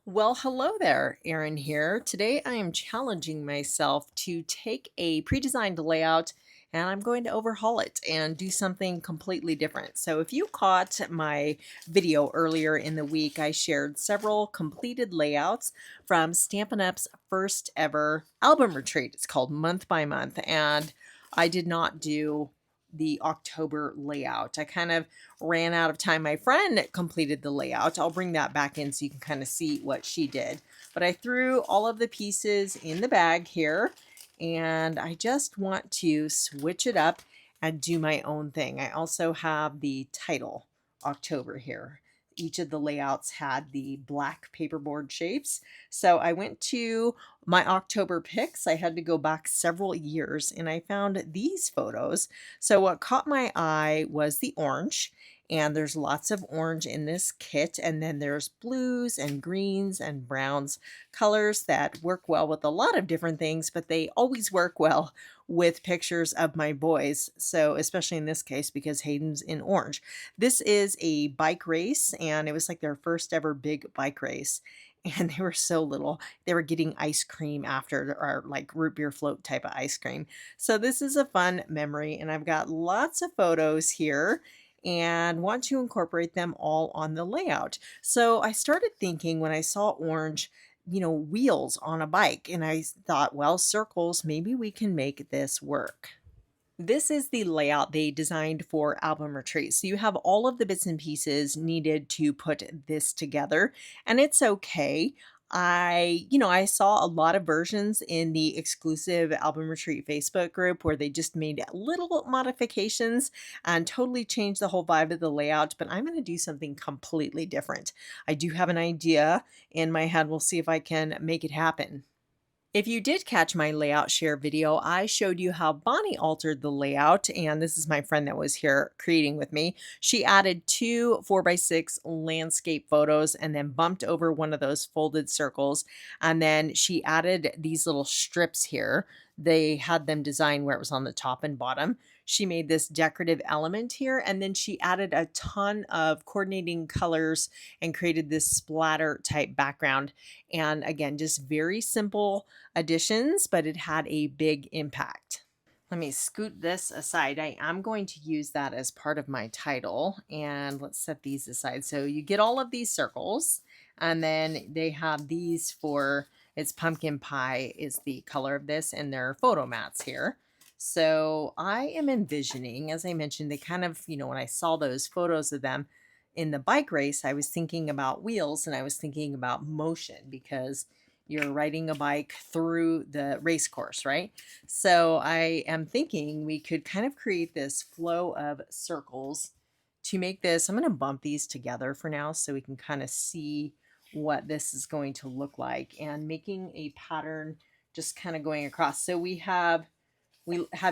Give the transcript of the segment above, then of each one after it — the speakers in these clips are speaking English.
Well, hello there, Erin here. Today I am challenging myself to take a pre-designed layout and I'm going to overhaul it and do something completely different. So if you caught my video earlier in the week, I shared several completed layouts from Stampin' Up's first ever album retreat. It's called Month by Month, and I did not do the October layout. I kind of ran out of time. My friend completed the layout. I'll bring that back in so you can kind of see what she did. But I threw all of the pieces in the bag here, and I just want to switch it up and do my own thing. I also have the title October here. Each of the layouts had the black paperboard shapes. So I went to my October picks. I had to go back several years and I found these photos. So what caught my eye was the orange, and there's lots of orange in this kit, and then there's blues and greens and browns, colors that work well with a lot of different things, but they always work well with pictures of my boys. So especially in this case because Hayden's in orange. This is a bike race, and it was like their first ever big bike race, and they were so little. They were getting ice cream after, or like root beer float type of ice cream. So this is a fun memory, and I've got lots of photos here and want to incorporate them all on the layout. So I started thinking when I saw orange, wheels on a bike, and I thought, well, circles, maybe we can make this work. This is the layout they designed for album retreats. So you have all of the bits and pieces needed to put this together, and it's okay. I saw a lot of versions in the exclusive album retreat Facebook group where they just made little modifications and totally changed the whole vibe of the layout, but I'm going to do something completely different. I do have an idea in my head. We'll see if I can make it happen. If you did catch my layout share video, I showed you how Bonnie altered the layout, and this is my friend that was here creating with me. She added two 4x6 landscape photos and then bumped over one of those folded circles, and then she added these little strips here. They had them designed where it was on the top and bottom. She made this decorative element here, and then she added a ton of coordinating colors and created this splatter type background. And again, just very simple additions, but it had a big impact. Let me scoot this aside. I am going to use that as part of my title, and let's set these aside. So you get all of these circles, and then they have these for, it's pumpkin pie is the color of this, and they're photo mats here. So I am envisioning, as I mentioned, they kind of, when I saw those photos of them in the bike race, I was thinking about wheels and I was thinking about motion because you're riding a bike through the race course, right? So I am thinking we could kind of create this flow of circles to make this. I'm going to bump these together for now so we can kind of see what this is going to look like, and making a pattern just kind of going across. So we have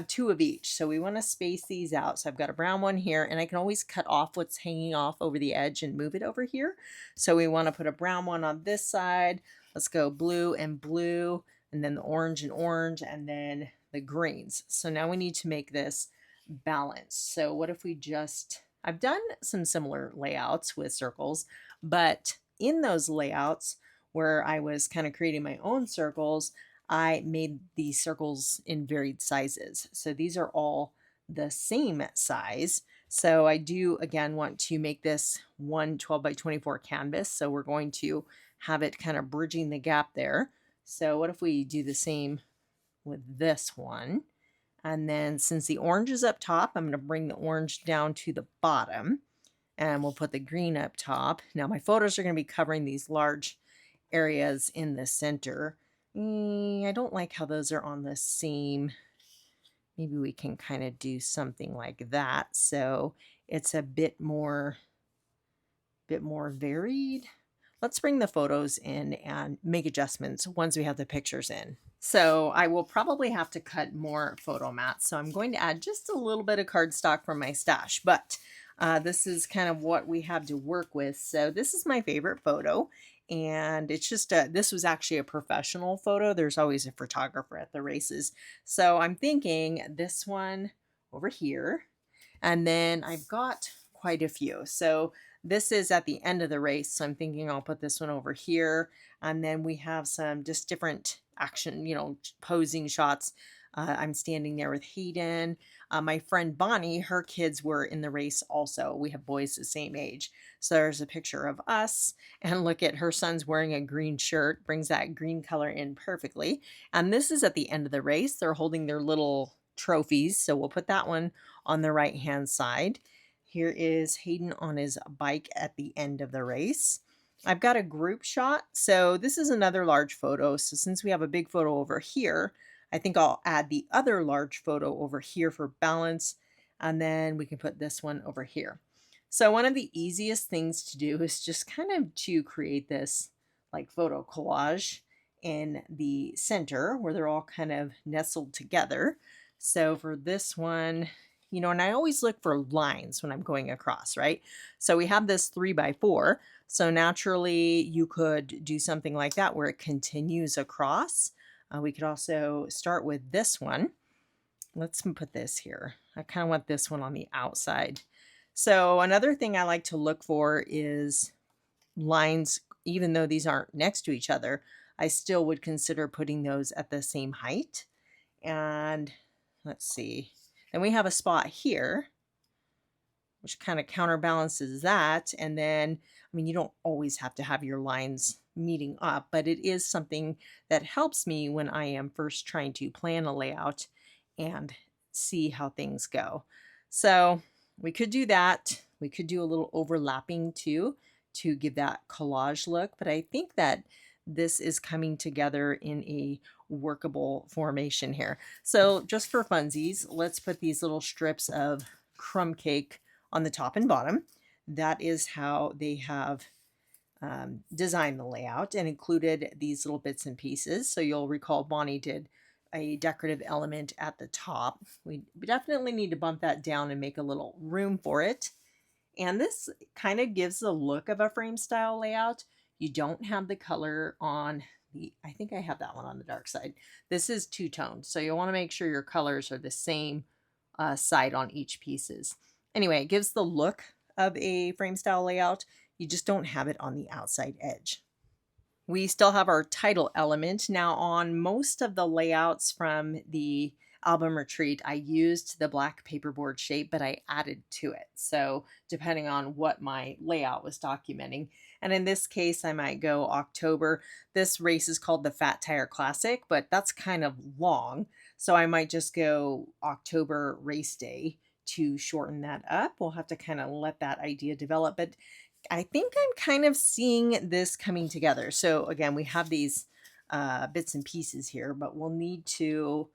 two of each, so we want to space these out. So I've got a brown one here, and I can always cut off what's hanging off over the edge and move it over here. So we want to put a brown one on this side. Let's go blue and blue, and then the orange and orange, and then the greens. So now we need to make this balanced. So what if we just, I've done some similar layouts with circles, but in those layouts where I was kind of creating my own circles, I made these circles in varied sizes. So these are all the same size. So I do, again, want to make this one 12 by 24 canvas. So we're going to have it kind of bridging the gap there. So what if we do the same with this one? And then since the orange is up top, I'm going to bring the orange down to the bottom, and we'll put the green up top. Now my photos are going to be covering these large areas in the center. I don't like how those are on the same. Maybe we can kind of do something like that so it's a bit more varied. Let's bring the photos in and make adjustments once we have the pictures in. So I will probably have to cut more photo mats. So I'm going to add just a little bit of cardstock from my stash, but this is kind of what we have to work with. So this is my favorite photo, and it's just this was actually a professional photo. There's always a photographer at the races. So I'm thinking this one over here, and then I've got quite a few. So This is at the end of the race, so I'm thinking I'll put this one over here. And then we have some just different action, posing shots. I'm standing there with Hayden. My friend Bonnie, her kids were in the race also. We have boys the same age. So there's a picture of us. And look at her son's wearing a green shirt, brings that green color in perfectly. And this is at the end of the race. They're holding their little trophies. So we'll put that one on the right-hand side. Here is Hayden on his bike at the end of the race. I've got a group shot. So this is another large photo. So since we have a big photo over here, I think I'll add the other large photo over here for balance. And then we can put this one over here. So one of the easiest things to do is just kind of to create this like photo collage in the center where they're all kind of nestled together. So for this one, and I always look for lines when I'm going across, right? So we have this 3x4. So naturally you could do something like that where it continues across. We could also start with this one. Let's put this here. I kind of want this one on the outside. So another thing I like to look for is lines, even though these aren't next to each other, I still would consider putting those at the same height. And let's see. Then we have a spot here, which kind of counterbalances that. And then, you don't always have to have your lines meeting up, but it is something that helps me when I am first trying to plan a layout and see how things go. So we could do that. We could do a little overlapping too to give that collage look, but I think that this is coming together in a workable formation here. So just for funsies, let's put these little strips of crumb cake on the top and bottom. That is how they have designed the layout and included these little bits and pieces. So you'll recall Bonnie did a decorative element at the top. We definitely need to bump that down and make a little room for it. And this kind of gives the look of a frame style layout. You don't have the color on I think I have that one on the dark side. This is two-toned, so you'll want to make sure your colors are the same side on each pieces. Anyway, it gives the look of a frame style layout. You just don't have it on the outside edge. We still have our title element. Now on most of the layouts from the album retreat, I used the black paperboard shape, but I added to it. So depending on what my layout was documenting. And in this case, I might go October. This race is called the Fat Tire Classic, but that's kind of long. So I might just go October race day to shorten that up. We'll have to kind of let that idea develop, but I think I'm kind of seeing this coming together. So again, we have these bits and pieces here, but we'll need to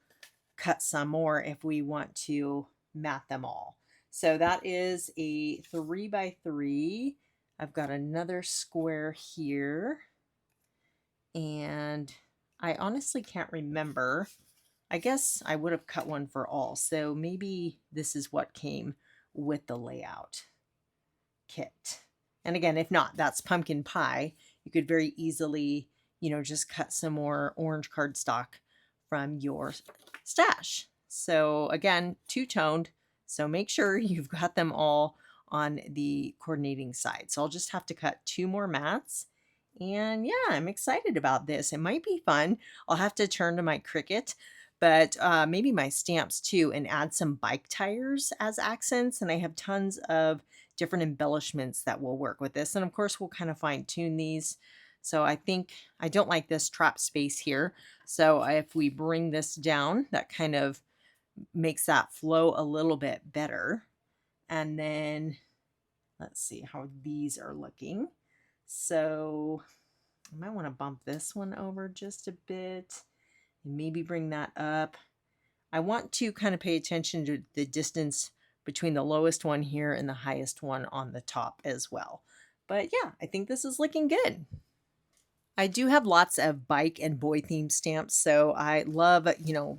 cut some more if we want to mat them all. So that is a 3x3. I've got another square here, and I honestly can't remember. I guess I would have cut one for all. So maybe this is what came with the layout kit. And again, if not, that's pumpkin pie. You could very easily, just cut some more orange cardstock from your stash. So again, two-toned. So make sure you've got them all on the coordinating side. So I'll just have to cut 2 more mats. And yeah, I'm excited about this. It might be fun. I'll have to turn to my Cricut, but maybe my stamps too, and add some bike tires as accents. And I have tons of different embellishments that will work with this. And of course, we'll kind of fine tune these. So I think I don't like this trap space here. So if we bring this down, that kind of makes that flow a little bit better. And then let's see how these are looking. So I might want to bump this one over just a bit and maybe bring that up. I want to kind of pay attention to the distance between the lowest one here and the highest one on the top as well. But yeah, I think this is looking good. I do have lots of bike and boy themed stamps, so I love,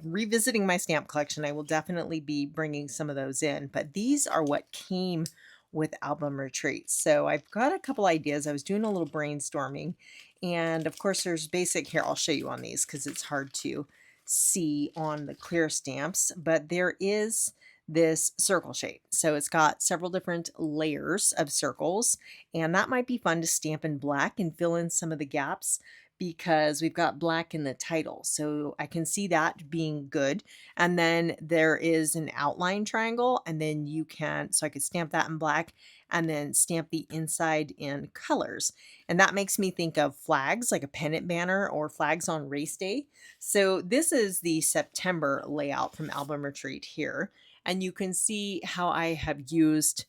revisiting my stamp collection. I will definitely be bringing some of those in, but these are what came with album retreats. So I've got a couple ideas. I was doing a little brainstorming, and of course there's basic here. I'll show you on these because it's hard to see on the clear stamps, but there is this circle shape. So it's got several different layers of circles, and that might be fun to stamp in black and fill in some of the gaps because we've got black in the title. So I can see that being good. And then there is an outline triangle, and then you can, so I could stamp that in black and then stamp the inside in colors. And that makes me think of flags, like a pennant banner or flags on race day. So this is the September layout from Album Retreat here. And you can see how I have used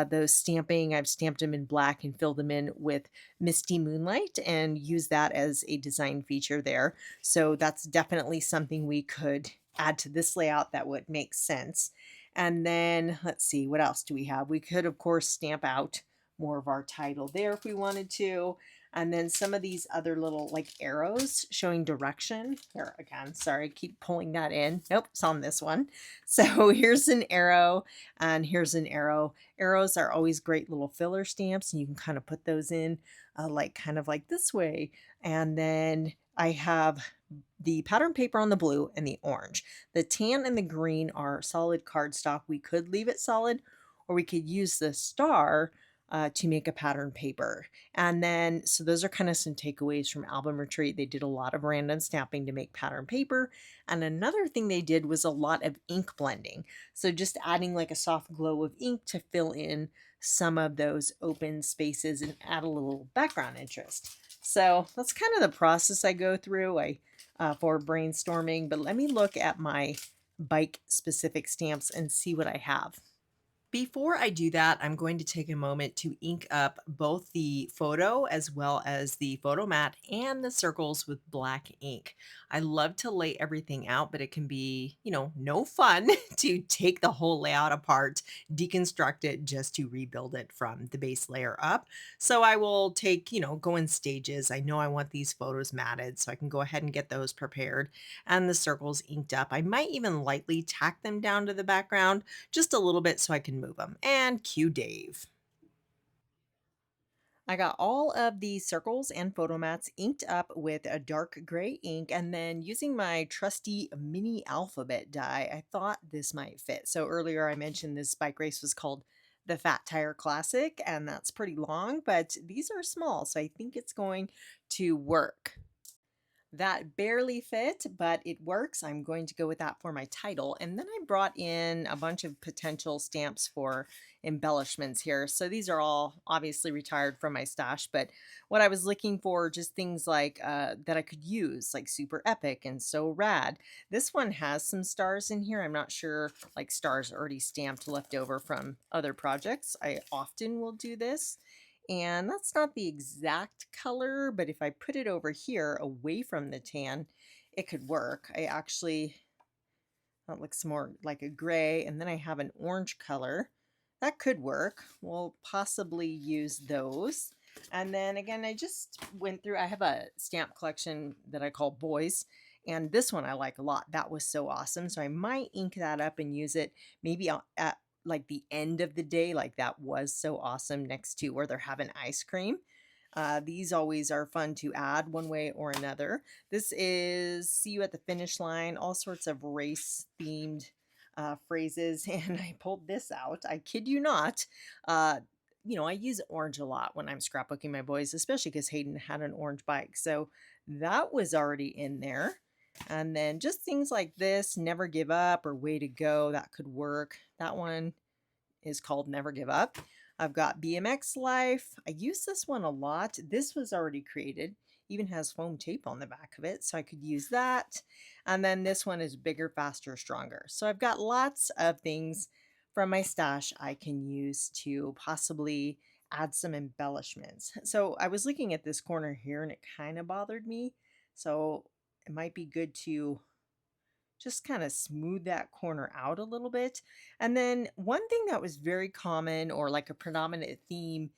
those stamping. I've stamped them in black and filled them in with Misty Moonlight and use that as a design feature there. So that's definitely something we could add to this layout that would make sense. And then let's see, what else do we have? We could, of course, stamp out more of our title there if we wanted to. And then some of these other little like arrows showing direction. Here again, sorry, keep pulling that in. Nope, it's on this one. So here's an arrow and here's an arrow. Arrows are always great little filler stamps, and you can kind of put those in like kind of like this way. And then I have the pattern paper on the blue and the orange. The tan and the green are solid cardstock. We could leave it solid, or we could use the star to make a pattern paper. And then, so those are kind of some takeaways from Album Retreat. They did a lot of random stamping to make pattern paper. And another thing they did was a lot of ink blending. So just adding like a soft glow of ink to fill in some of those open spaces and add a little background interest. So that's kind of the process I go through for brainstorming. But let me look at my bike specific stamps and see what I have. Before I do that, I'm going to take a moment to ink up both the photo as well as the photo mat and the circles with black ink. I love to lay everything out, but it can be, no fun to take the whole layout apart, deconstruct it just to rebuild it from the base layer up. So I will take, go in stages. I know I want these photos matted, so I can go ahead and get those prepared and the circles inked up. I might even lightly tack them down to the background just a little bit so I can move them. And cue Dave. I got all of the circles and photo mats inked up with a dark gray ink, and then using my trusty mini alphabet die, I thought this might fit. So earlier I mentioned this bike race was called the Fat Tire Classic, and that's pretty long, but these are small, so I think it's going to work. That barely fit, but it works. I'm going to go with that for my title. And then I brought in a bunch of potential stamps for embellishments here. So these are all obviously retired from my stash, but what I was looking for, just things like that I could use, like Super Epic and So Rad. This one has some stars in here. I'm not sure, like stars already stamped left over from other projects. I often will do this. And that's not the exact color, but if I put it over here away from the tan, it could work. That looks more like a gray, and then I have an orange color. That could work. We'll possibly use those. And then again, I just went through, I have a stamp collection that I call Boys, and this one I like a lot. That was so awesome. So I might ink that up and use it maybe at like the end of the day, like that was so awesome, next to where they're having ice cream. These always are fun to add one way or another. This is see you at the finish line, all sorts of race themed phrases. And I pulled this out. I kid you not. I use orange a lot when I'm scrapbooking my boys, especially because Hayden had an orange bike. So that was already in there. And then just things like this, never give up or way to go, that could work. That one is called Never Give Up. I've got BMX Life. I use this one a lot. This was already created, even has foam tape on the back of it, so I could use that. And then this one is Bigger, Faster, Stronger. So I've got lots of things from my stash I can use to possibly add some embellishments. So I was looking at this corner here and it kind of bothered me. So it might be good to just kind of smooth that corner out a little bit. And then one thing that was very common or like a predominant theme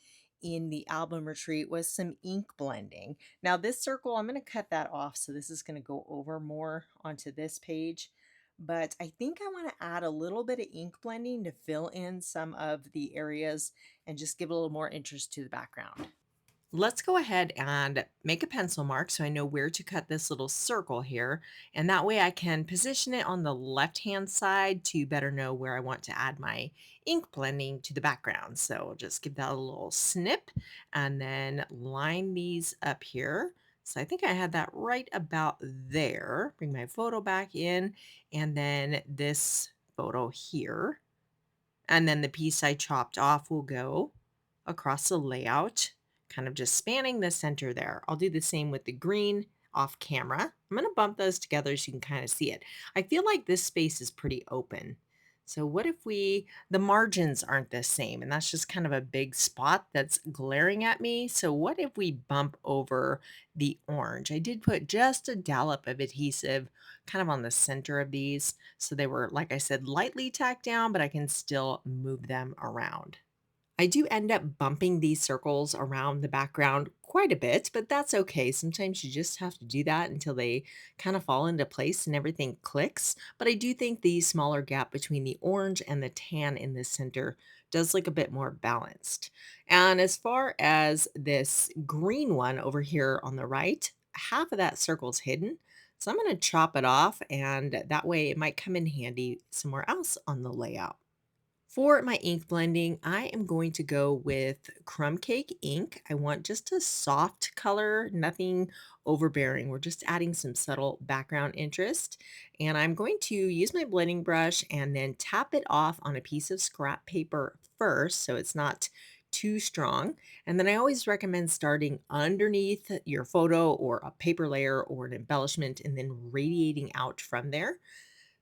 in the album retreat was some ink blending. Now this circle, I'm going to cut that off. So this is going to go over more onto this page. But I think I want to add a little bit of ink blending to fill in some of the areas and just give a little more interest to the background. Let's go ahead and make a pencil mark so I know where to cut this little circle here. And that way I can position it on the left-hand side to better know where I want to add my ink blending to the background. So I'll just give that a little snip and then line these up here. So I think I had that right about there. Bring my photo back in and then this photo here. And then the piece I chopped off will go across the layout, kind of just spanning the center there. I'll do the same with the green off camera. I'm going to bump those together so you can kind of see it. I feel like this space is pretty open. So what if the margins aren't the same, and that's just kind of a big spot that's glaring at me. So what if we bump over the orange? I did put just a dollop of adhesive kind of on the center of these. So they were, like I said, lightly tacked down, but I can still move them around. I do end up bumping these circles around the background quite a bit, but that's okay. Sometimes you just have to do that until they kind of fall into place and everything clicks. But I do think the smaller gap between the orange and the tan in the center does look a bit more balanced. And as far as this green one over here on the right, half of that circle's hidden. So I'm going to chop it off, and that way it might come in handy somewhere else on the layout. For my ink blending, I am going to go with crumb cake ink. I want just a soft color, nothing overbearing. We're just adding some subtle background interest. And I'm going to use my blending brush and then tap it off on a piece of scrap paper first so it's not too strong. And then I always recommend starting underneath your photo or a paper layer or an embellishment and then radiating out from there.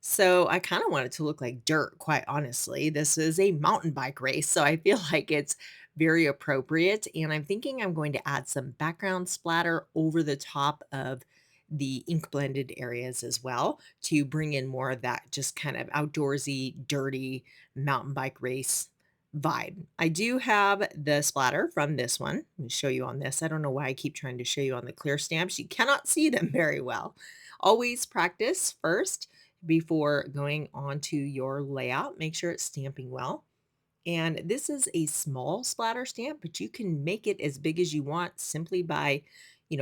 So I kind of want it to look like dirt, quite honestly. This is a mountain bike race, so I feel like it's very appropriate. And I'm thinking I'm going to add some background splatter over the top of the ink blended areas as well to bring in more of that just kind of outdoorsy, dirty mountain bike race vibe. I do have the splatter from this one. Let me show you on this. I don't know why I keep trying to show you on the clear stamps. You cannot see them very well. Always practice first before going on to your layout. Make sure it's stamping well. And this is a small splatter stamp, but you can make it as big as you want simply by,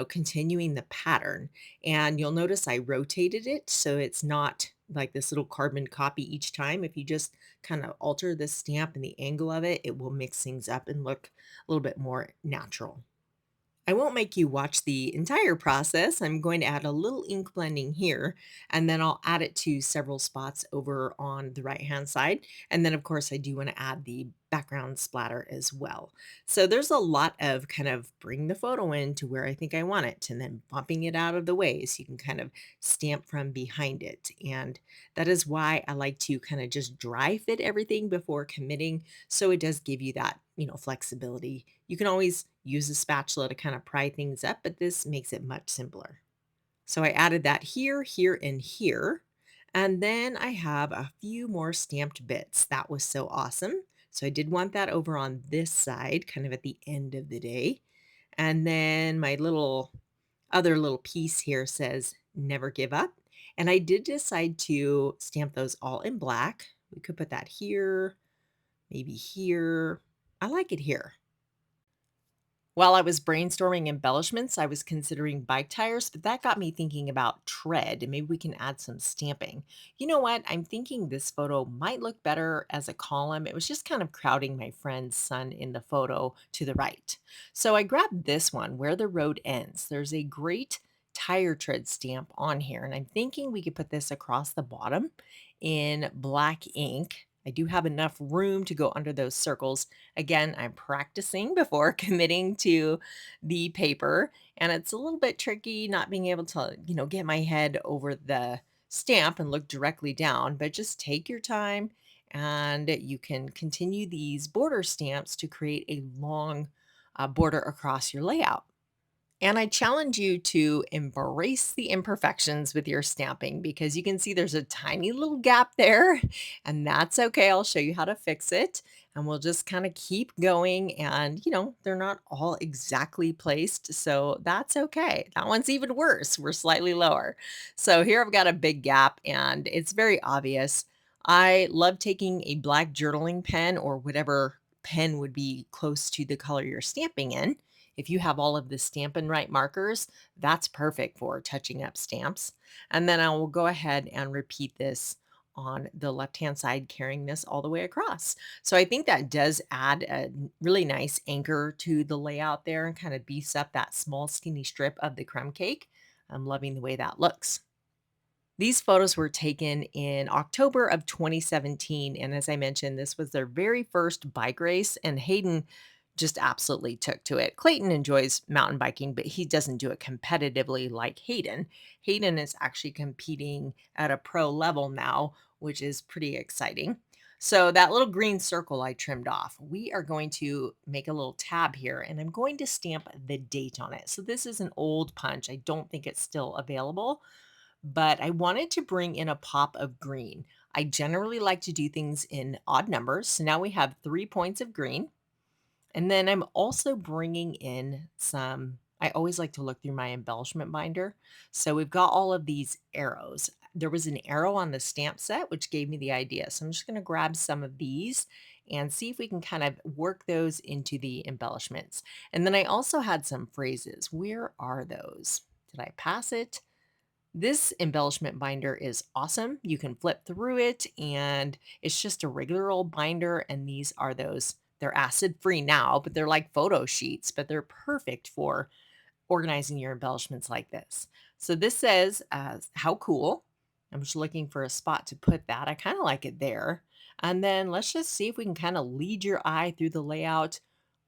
continuing the pattern. And you'll notice I rotated it so it's not like this little carbon copy each time. If you just kind of alter the stamp and the angle of it, it will mix things up and look a little bit more natural. I won't make you watch the entire process. I'm going to add a little ink blending here, and then I'll add it to several spots over on the right-hand side. And then, of course, I do want to add the background splatter as well. So there's a lot of kind of bring the photo in to where I think I want it, and then bumping it out of the way so you can kind of stamp from behind it. And that is why I like to kind of just dry fit everything before committing, so it does give you that, flexibility. You can always use a spatula to kind of pry things up, but this makes it much simpler. So I added that here, here, and here. And then I have a few more stamped bits. That was so awesome. So I did want that over on this side, kind of at the end of the day. And then my other little piece here says never give up. And I did decide to stamp those all in black. We could put that here, maybe here. I like it here. While I was brainstorming embellishments, I was considering bike tires, but that got me thinking about tread, and maybe we can add some stamping. You know what? I'm thinking this photo might look better as a column. It was just kind of crowding my friend's son in the photo to the right. So I grabbed this one, Where the Road Ends. There's a great tire tread stamp on here, and I'm thinking we could put this across the bottom in black ink. I do have enough room to go under those circles. Again, I'm practicing before committing to the paper, and it's a little bit tricky not being able to, get my head over the stamp and look directly down, but just take your time and you can continue these border stamps to create a long border across your layout. And I challenge you to embrace the imperfections with your stamping because you can see there's a tiny little gap there, and that's okay. I'll show you how to fix it. And we'll just kind of keep going. And, they're not all exactly placed. So that's okay. That one's even worse. We're slightly lower. So here I've got a big gap, and it's very obvious. I love taking a black journaling pen or whatever pen would be close to the color you're stamping in If you have all of the Stampin' Right markers, that's perfect for touching up stamps. And then I will go ahead and repeat this on the left-hand side, carrying this all the way across. So I think that does add a really nice anchor to the layout there and kind of beefs up that small skinny strip of the crumb cake. I'm loving the way that looks. These photos were taken in October of 2017. And as I mentioned, this was their very first bike race, and Hayden just absolutely took to it. Clayton enjoys mountain biking, but he doesn't do it competitively like Hayden. Hayden is actually competing at a pro level now, which is pretty exciting. So, that little green circle I trimmed off, we are going to make a little tab here and I'm going to stamp the date on it. So, this is an old punch. I don't think it's still available, but I wanted to bring in a pop of green. I generally like to do things in odd numbers. So now we have 3 points of green. And then I'm also bringing in some, I always like to look through my embellishment binder. So we've got all of these arrows. There was an arrow on the stamp set, which gave me the idea. So I'm just going to grab some of these and see if we can kind of work those into the embellishments. And then I also had some phrases. Where are those? Did I pass it? This embellishment binder is awesome. You can flip through it and it's just a regular old binder. And these are those, they're acid free now, but they're like photo sheets, but they're perfect for organizing your embellishments like this. So this says, how cool. I'm just looking for a spot to put that. I kind of like it there. And then let's just see if we can kind of lead your eye through the layout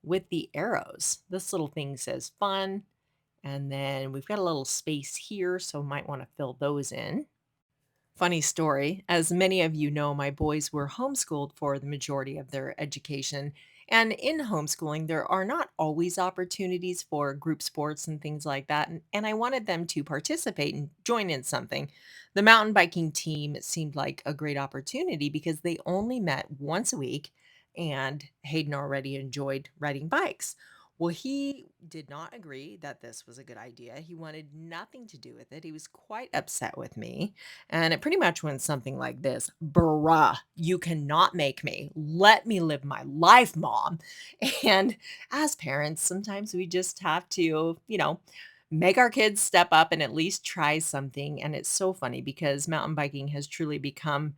with the arrows. This little thing says fun. And then we've got a little space here, so might want to fill those in. Funny story. As many of you know, my boys were homeschooled for the majority of their education. And in homeschooling, there are not always opportunities for group sports and things like that. And I wanted them to participate and join in something. The mountain biking team seemed like a great opportunity because they only met once a week, and Hayden already enjoyed riding bikes. Well, he did not agree that this was a good idea. He wanted nothing to do with it. He was quite upset with me, and it pretty much went something like this: bruh, you cannot make me. Let me live my life, mom. And as parents, sometimes we just have to, make our kids step up and at least try something. And it's so funny because mountain biking has truly become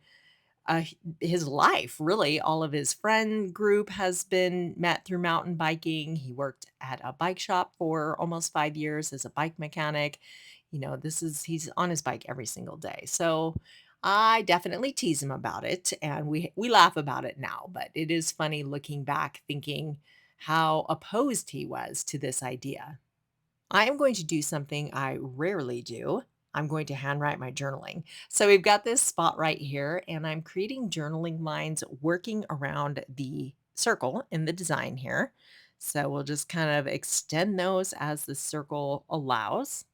his life, really. All of his friend group has been met through mountain biking. He worked at a bike shop for almost 5 years as a bike mechanic. He's on his bike every single day. So I definitely tease him about it and we laugh about it now, but it is funny looking back thinking how opposed he was to this idea. I am going to do something I rarely do. I'm going to handwrite my journaling. So we've got this spot right here, and I'm creating journaling lines working around the circle in the design here. So we'll just kind of extend those as the circle allows.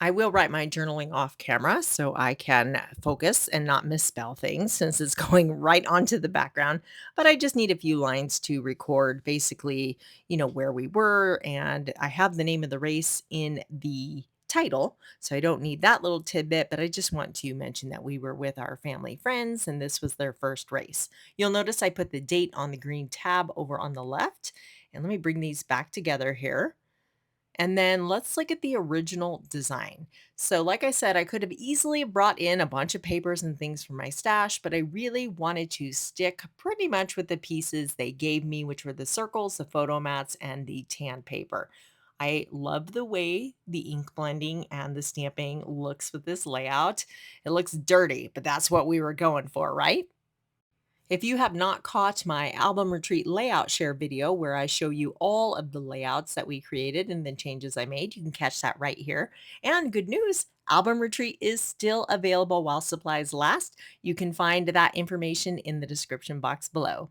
I will write my journaling off camera so I can focus and not misspell things since it's going right onto the background. But I just need a few lines to record basically, where we were. And I have the name of the race in the title. So I don't need that little tidbit, but I just want to mention that we were with our family friends and this was their first race. You'll notice I put the date on the green tab over on the left. And let me bring these back together here. And then let's look at the original design. So like I said, I could have easily brought in a bunch of papers and things from my stash, but I really wanted to stick pretty much with the pieces they gave me, which were the circles, the photo mats, and the tan paper. I love the way the ink blending and the stamping looks with this layout. It looks dirty, but that's what we were going for, right? If you have not caught my album retreat layout share video where I show you all of the layouts that we created and the changes I made, you can catch that right here. And good news, album retreat is still available while supplies last. You can find that information in the description box below.